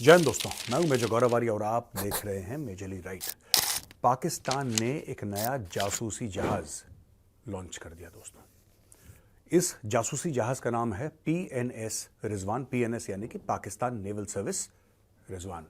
जय हिंद दोस्तों, मैं हूं मेजर गौरव आर्य और आप देख रहे हैं मेजरली राइट। पाकिस्तान ने एक नया जासूसी जहाज लॉन्च कर दिया दोस्तों। इस जासूसी जहाज का नाम है पीएनएस रिजवान। पीएनएस यानी कि पाकिस्तान नेवल सर्विस रिजवान।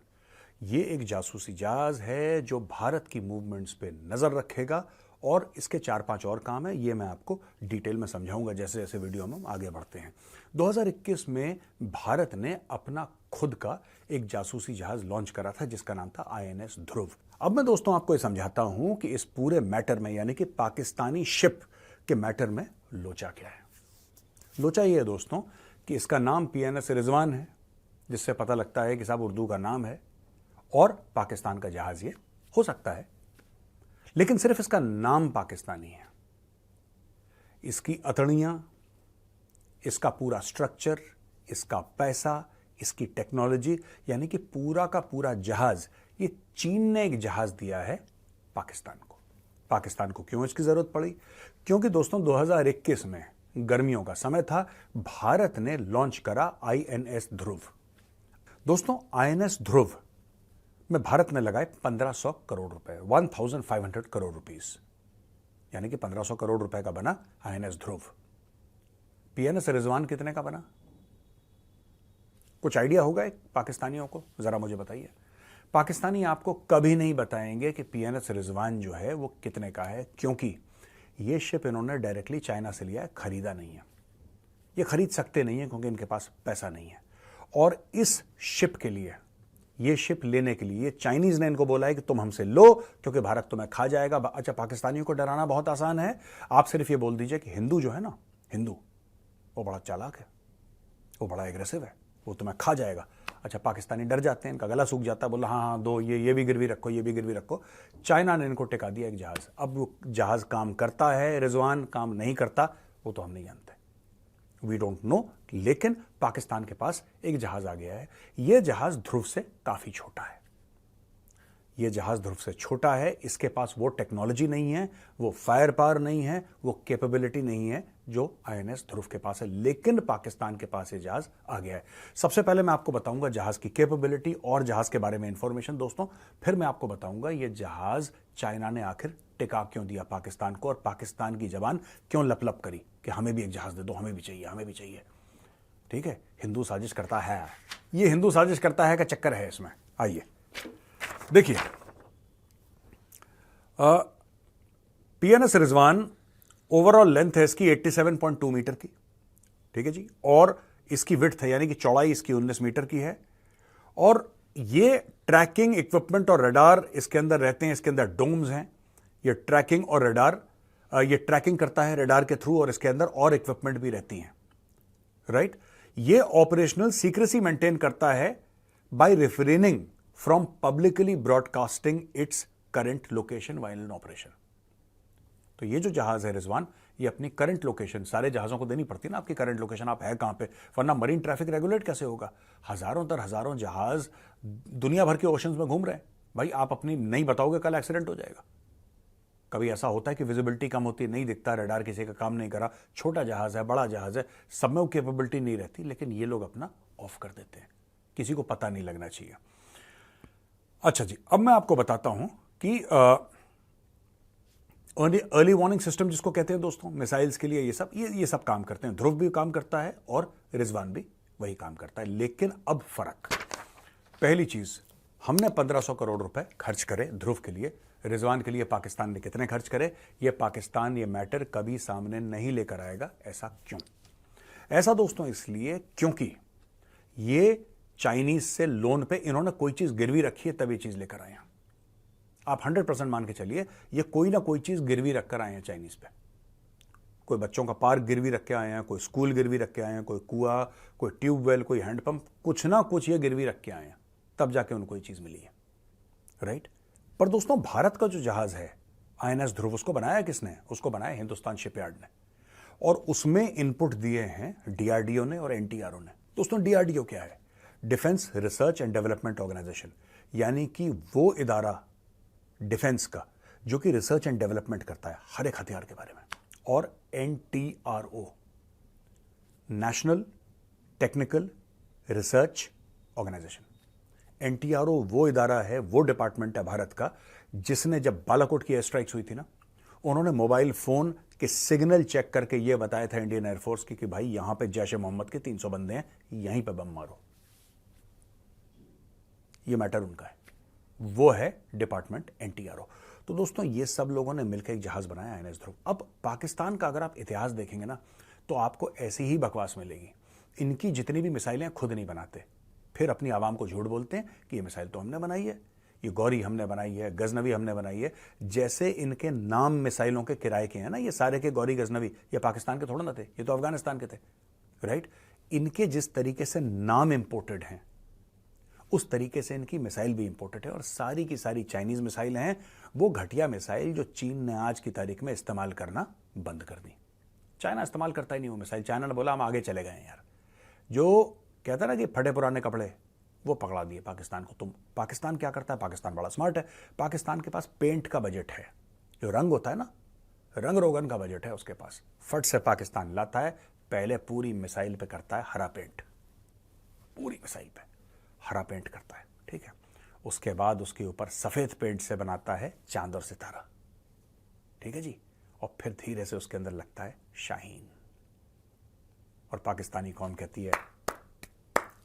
ये एक जासूसी जहाज है जो भारत की मूवमेंट्स पे नजर रखेगा और इसके 4-5 और काम है। ये मैं आपको डिटेल में समझाऊंगा जैसे जैसे वीडियो में हम आगे बढ़ते हैं। 2021 में भारत ने अपना खुद का एक जासूसी जहाज लॉन्च करा था जिसका नाम था आईएनएस ध्रुव। अब मैं दोस्तों आपको ये समझाता हूं कि इस पूरे मैटर में यानी कि पाकिस्तानी शिप के मैटर में लोचा क्या है। लोचा ये है दोस्तों कि इसका नाम पीएनएस रिजवान है, जिससे पता लगता है कि साहब उर्दू का नाम है और पाकिस्तान का जहाज ये हो सकता है, लेकिन सिर्फ इसका नाम पाकिस्तानी है। इसकी अतड़ियां, इसका पूरा स्ट्रक्चर, इसका पैसा, इसकी टेक्नोलॉजी यानी कि पूरा का पूरा जहाज ये चीन ने एक जहाज दिया है पाकिस्तान को। पाकिस्तान को क्यों इसकी जरूरत पड़ी? क्योंकि दोस्तों 2021 में गर्मियों का समय था, भारत ने लॉन्च करा आईएनएस ध्रुव। दोस्तों आईएनएस ध्रुव में भारत ने लगाए 1500 करोड़ रुपए, 1500 करोड़ रुपीस, यानी कि 1500 करोड़ रुपए का बना आईएनएस ध्रुव। पीएनएस रिजवान कितने का बना? कुछ आइडिया होगा एक पाकिस्तानियों को? जरा मुझे बताइए। पाकिस्तानी आपको कभी नहीं बताएंगे कि पीएनएस रिजवान जो है वो कितने का है, क्योंकि ये शिप इन्होंने डायरेक्टली चाइना से लिया है, खरीदा नहीं है। ये खरीद सकते नहीं है क्योंकि इनके पास पैसा नहीं है। और इस शिप के लिए, ये शिप लेने के लिए चाइनीज ने इनको बोला है कि तुम हमसे लो क्योंकि भारत तुम्हें खा जाएगा। अच्छा, पाकिस्तानियों को डराना बहुत आसान है। आप सिर्फ ये बोल दीजिए कि हिंदू जो है ना, हिंदू वो बड़ा चालाक है, वो बड़ा एग्रेसिव है, वो तुम्हें खा जाएगा। अच्छा, पाकिस्तानी डर जाते हैं, इनका गला सूख जाता है, बोला हाँ हाँ दो, ये भी गिरवी रखो, ये भी गिरवी रखो। चाइना ने इनको टिका दिया एक जहाज। अब वो जहाज काम करता है, रिजवान काम नहीं करता, वो तो हम नहीं जानते, वी डोंट नो। लेकिन पाकिस्तान के पास एक जहाज आ गया है। यह जहाज ध्रुव से काफी छोटा है। यह जहाज ध्रुव से छोटा है। इसके पास वो टेक्नोलॉजी नहीं है, वो फायर पावर नहीं है, वो कैपेबिलिटी नहीं है जो आईएनएस ध्रुव के पास है। लेकिन पाकिस्तान के पास ये जहाज आ गया है। सबसे पहले मैं आपको बताऊंगा जहाज की कैपेबिलिटी और जहाज के बारे में इंफॉर्मेशन दोस्तों। फिर मैं आपको बताऊंगा ये जहाज चाइना ने आखिर टिका क्यों दिया पाकिस्तान को, और पाकिस्तान की जबान क्यों लपलप करी कि हमें भी एक जहाज दे दो, हमें भी चाहिए, हमें भी चाहिए। ठीक है, हिंदू साजिश करता है, ये हिंदू साजिश करता है का चक्कर है इसमें। आइए देखिए, पीएनएस रिजवान ओवरऑल लेंथ है इसकी 87.2 मीटर की, ठीक है जी, और इसकी विड्थ है यानी कि चौड़ाई इसकी 19 मीटर की है। और ये ट्रैकिंग इक्विपमेंट और रडार इसके अंदर रहते हैं, इसके अंदर डोम्स हैं। ये ट्रैकिंग और रडार, ये ट्रैकिंग करता है रडार के थ्रू, और इसके अंदर और इक्विपमेंट भी रहती हैं, राइट। ये ऑपरेशनल सीक्रेसी मेंटेन करता है by refraining from publicly broadcasting its current location while in operation. तो ये जो जहाज है रिजवान, ये अपनी करंट लोकेशन सारे जहाजों को देनी पड़ती है ना, आपकी करंट लोकेशन आप है कहां पे, वरना मरीन ट्रैफिक रेगुलेट कैसे होगा? हजारों दर हजारों जहाज दुनिया भर के ओशंस में घूम रहे हैं। भाई आप अपनी नहीं बताओगे, कल एक्सीडेंट हो जाएगा। कभी ऐसा होता है कि विजिबिलिटी कम होती है, नहीं दिखता, रडार किसी का काम नहीं करा, छोटा जहाज है, बड़ा जहाज है, सब में वो कैपेबिलिटी नहीं रहती, लेकिन ये लोग अपना ऑफ कर देते हैं, किसी को पता नहीं लगना चाहिए। अच्छा जी, अब मैं आपको बताता हूं कि अर्ली वार्निंग सिस्टम जिसको कहते हैं दोस्तों, मिसाइल्स के लिए ये सब काम करते हैं। ध्रुव भी काम करता है और रिजवान भी वही काम करता है। लेकिन अब फर्क, पहली चीज, हमने 1500 करोड़ रुपए खर्च करे ध्रुव के लिए, रिजवान के लिए पाकिस्तान ने कितने खर्च करे, ये पाकिस्तान ये मैटर कभी सामने नहीं लेकर आएगा। ऐसा क्यों? ऐसा दोस्तों इसलिए क्योंकि ये चाइनीज से लोन पे इन्होंने कोई चीज गिरवी रखी है, तब ये चीज लेकर आए हैं। आप 100% मान के चलिए, ये कोई ना कोई चीज गिरवी रखकर आए हैं चाइनीज पे। कोई बच्चों का पार्क गिरवी रख के आए हैं, कोई स्कूल गिरवी रख के आए हैं, कोई कुआं, कोई ट्यूबवेल, कोई हैंडपंप, कुछ ना कुछ ये गिरवी रख के आए हैं, तब जाके उनको ये चीज मिली है, राइट। पर दोस्तों भारत का जो जहाज है आईएनएस ध्रुव, उसको बनाया किसने? उसको बनाया हिंदुस्तान शिपयार्ड ने, और उसमें इनपुट दिए हैं डीआरडीओ ने और एनटीआरओ ने। दोस्तों डीआरडीओ क्या है? Defence research and development organisation, यानी कि वो इदारा डिफेंस का जो कि रिसर्च एंड डेवलपमेंट करता है हर एक हथियार के बारे में। और NTRO, national technical research organisation, NTRO वो इदारा है, वो डिपार्टमेंट है भारत का जिसने जब बालाकोट की एयर स्ट्राइक्स हुई थी ना, उन्होंने मोबाइल फोन के सिग्नल चेक करके ये बताया था इंडियन एयरफोर्स की कि भाई यहां पे जैश ए मोहम्मद के 300 बंदे हैं, यहीं पे बम मारो। ये मैटर उनका है, वो है डिपार्टमेंट एनटीआरओ। तो दोस्तों ये सब लोगों ने मिलकर एक जहाज बनाया आईएनएस ध्रुव। अब पाकिस्तान का अगर आप इतिहास देखेंगे ना तो आपको ऐसी ही बकवास मिलेगी। इनकी जितनी भी मिसाइलें खुद नहीं बनाते, फिर अपनी आवाम को झूठ बोलते हैं कि ये मिसाइल तो हमने बनाई है, ये गौरी हमने बनाई है, गजनवी हमने बनाई है। जैसे इनके नाम मिसाइलों के किराए के हैं ना, ये सारे के गौरी गजनवी ये पाकिस्तान के थोड़ा ना थे, ये तो अफगानिस्तान के थे, राइट। इनके जिस तरीके से नाम इंपोर्टेड हैं उस तरीके से इनकी मिसाइल भी इंपोर्टेड है, और सारी की सारी चाइनीज मिसाइल हैं, वो घटिया मिसाइल जो चीन ने आज की तारीख में इस्तेमाल करना बंद कर दी। चाइना इस्तेमाल करता ही नहीं वो मिसाइल। चाइना ने बोला हम आगे चले गए यार। जो कहता ना कि फटे पुराने कपड़े, वो पकड़ा दिए पाकिस्तान को। तुम पाकिस्तान क्या करता है, पाकिस्तान बड़ा स्मार्ट है। पाकिस्तान के पास पेंट का बजट है, जो रंग होता है ना, रंग रोगन का बजट है उसके पास। फट से पाकिस्तान लाता है, पहले पूरी मिसाइल पे करता है हरा पेंट, पूरी मिसाइल पे हरा पेंट करता है, ठीक है। उसके बाद उसके ऊपर सफेद पेंट से बनाता है चांद और सितारा, ठीक है जी। और फिर धीरे से उसके अंदर लगता है शाहीन। और पाकिस्तानी कौम कहती है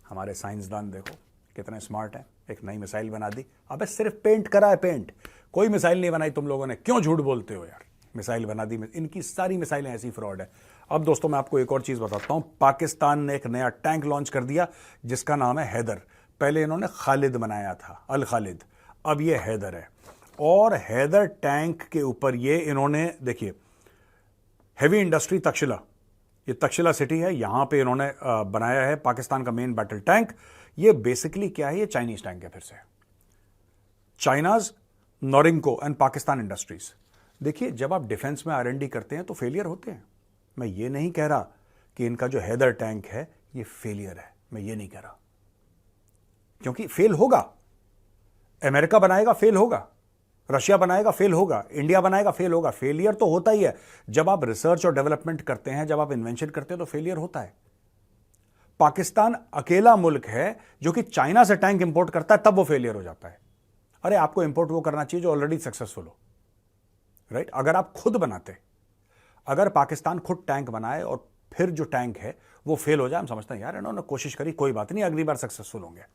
हमारे साइंसदान देखो कितने स्मार्ट हैं, एक नई मिसाइल बना दी। अबे सिर्फ पेंट करा है, पेंट, कोई मिसाइल नहीं बनाई तुम लोगों ने, क्यों झूठ बोलते हो यार। मिसाइल बना दी, इनकी सारी मिसाइलें ऐसी फ्रॉड है। अब दोस्तों मैं आपको एक और चीज बताता हूं। पाकिस्तान ने एक नया टैंक लॉन्च कर दिया जिसका नाम है हैदर। पहले इन्होंने खालिद बनाया था, अल खालिद, अब ये हैदर है। और हैदर टैंक के ऊपर ये इन्होंने देखिए हेवी इंडस्ट्री तक्षशिला, ये तक्षशिला सिटी है, यहां पे इन्होंने बनाया है पाकिस्तान का मेन बैटल टैंक। ये बेसिकली क्या है, ये चाइनीज टैंक है, फिर से China's Norinco and Pakistan industries. देखिए जब आप डिफेंस में आर&डी करते हैं तो फेलियर होते हैं। मैं ये नहीं कह रहा कि इनका जो हैदर टैंक है ये फेलियर है, मैं ये नहीं कह रहा, क्योंकि फेल होगा। अमेरिका बनाएगा फेल होगा, रशिया बनाएगा फेल होगा, इंडिया बनाएगा फेल होगा। फेलियर तो होता ही है। जब आप रिसर्च और डेवलपमेंट करते हैं, जब आप इन्वेंशन करते हैं तो फेलियर होता है। पाकिस्तान अकेला मुल्क है जो कि चाइना से टैंक इंपोर्ट करता है, तब वो फेलियर हो जाता है। अरे आपको इंपोर्ट वो करना चाहिए जो ऑलरेडी सक्सेसफुल हो, राइट। अगर आप खुद बनाते, अगर पाकिस्तान खुद टैंक बनाए और फिर जो टैंक है वो फेल हो जाए, हम समझते हैं यार इन्होंने कोशिश करी, कोई बात नहीं, अगली बार सक्सेसफुल होंगे।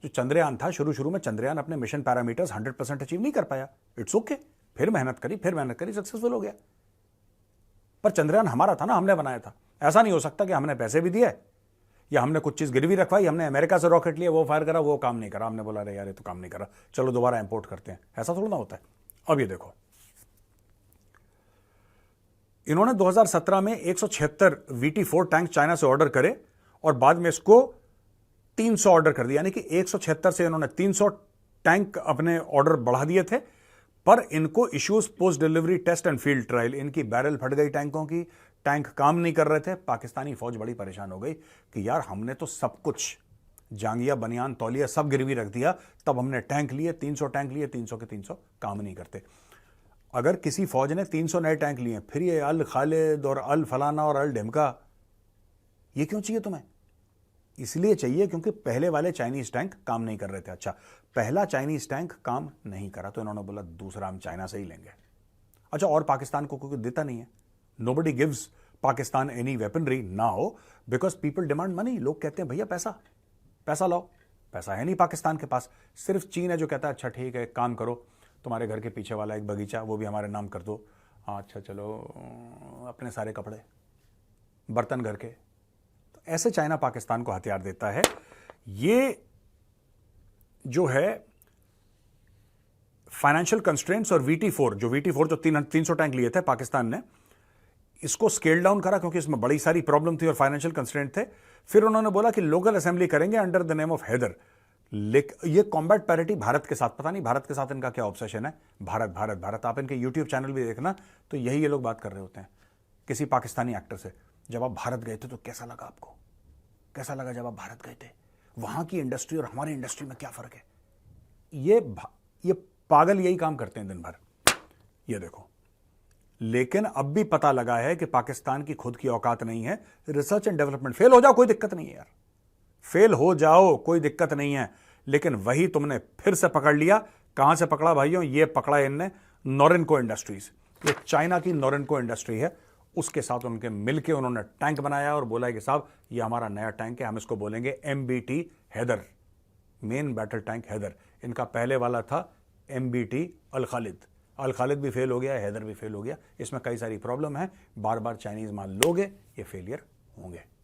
जो चंद्रयान था, शुरू में चंद्रयान अपने मिशन पैरामीटर्स 100% अचीव नहीं कर पाया, इट्स ओके, फिर मेहनत करी, सक्सेसफुल हो गया। पर चंद्रयान हमारा था ना, हमने बनाया था। ऐसा नहीं हो सकता कि हमने पैसे भी दिए या हमने कुछ चीज गिरवी रखवाई, हमने अमेरिका से रॉकेट लिया, वो फायर करा, वो काम नहीं करा, हमने बोला अरे यार ये तो काम नहीं करा, चलो दोबारा इंपोर्ट करते हैं। ऐसा थोड़ा ना होता है। अब ये देखो, इन्होंने 2017 में 176 VT4 टैंक चाइना से ऑर्डर करे और बाद में इसको 300 ऑर्डर कर दिया, यानी कि 176 से इन्होंने 300 टैंक अपने ऑर्डर बढ़ा दिए थे। पर इनको issues post delivery test and field trial, इनकी बैरल फट गई टैंकों की, टैंक काम नहीं कर रहे थे। पाकिस्तानी फौज बड़ी परेशान हो गई कि यार हमने तो सब कुछ, जांगिया, बनियान, तौलिया सब गिरवी रख दिया, तब हमने टैंक लिए, 300 टैंक लिए, 300 के 300 काम नहीं करते। अगर किसी फौज ने 300 नए टैंक लिए, फिर ये अल खालिद और अल फलाना और अल ढिमका, ये क्यों चाहिए तुम्हें? इसलिए चाहिए क्योंकि पहले वाले चाइनीज टैंक काम नहीं कर रहे थे। अच्छा, पहला चाइनीज टैंक काम नहीं करा तो इन्होंने बोला दूसरा हम चाइना से ही लेंगे। अच्छा, और पाकिस्तान को कोई देता नहीं है। Nobody gives Pakistan any weaponry now because people demand money. लोग कहते हैं भैया पैसा लाओ, पैसा है नहीं पाकिस्तान के पास। सिर्फ चीन है जो कहता है अच्छा ठीक है, एक काम करो, तुम्हारे घर के पीछे वाला एक बगीचा वो भी हमारे नाम कर दो। अच्छा चलो, अपने सारे कपड़े, बर्तन घर के। तो ऐसे चाइना पाकिस्तान को हथियार देता है। ये जो है फाइनेंशियल कंस्ट्रेंट्स और VT4 जो 300 टैंक लिए थे पाकिस्तान ने, इसको स्केल डाउन करा क्योंकि इसमें बड़ी सारी प्रॉब्लम थी और फाइनेंशियल कंस्ट्रेंट थे। फिर उन्होंने बोला कि लोकल असेंबली करेंगे under the name of Haider. ये कॉम्बैट पैरिटी भारत के साथ, पता नहीं भारत के साथ इनका क्या ऑब्सेशन है। भारत भारत भारत, आप इनके यूट्यूब चैनल भी देखना तो यही ये लोग बात कर रहे होते हैं किसी पाकिस्तानी एक्टर से। जब आप भारत गए थे तो कैसा लगा आपको? कैसा लगा जब आप भारत गए थे? वहां की इंडस्ट्री और हमारी इंडस्ट्री में क्या फर्क है? ये पागल यही काम करते हैं दिन भर। ये देखो, लेकिन अब भी पता लगा है कि पाकिस्तान की खुद की औकात नहीं है। रिसर्च एंड डेवलपमेंट फेल हो जाओ कोई दिक्कत नहीं है यार, फेल हो जाओ, कोई दिक्कत नहीं है, लेकिन वही तुमने फिर से पकड़ लिया। कहां से पकड़ा भाइयों? ये पकड़ा इनने नोरिनको इंडस्ट्रीज, ये चाइना की नोरिनको इंडस्ट्री है, उसके साथ उनके मिलके उन्होंने टैंक बनाया और बोला कि साहब ये हमारा नया टैंक है, हम इसको बोलेंगे MBT Haider, main battle tank Haider. इनका पहले वाला था MBT अल खालिद, अल खालिद भी फेल हो गया, हैदर भी फेल हो गया। इसमें कई सारी प्रॉब्लम है, बार बार चाइनीज माल लोगे ये फेलियर होंगे।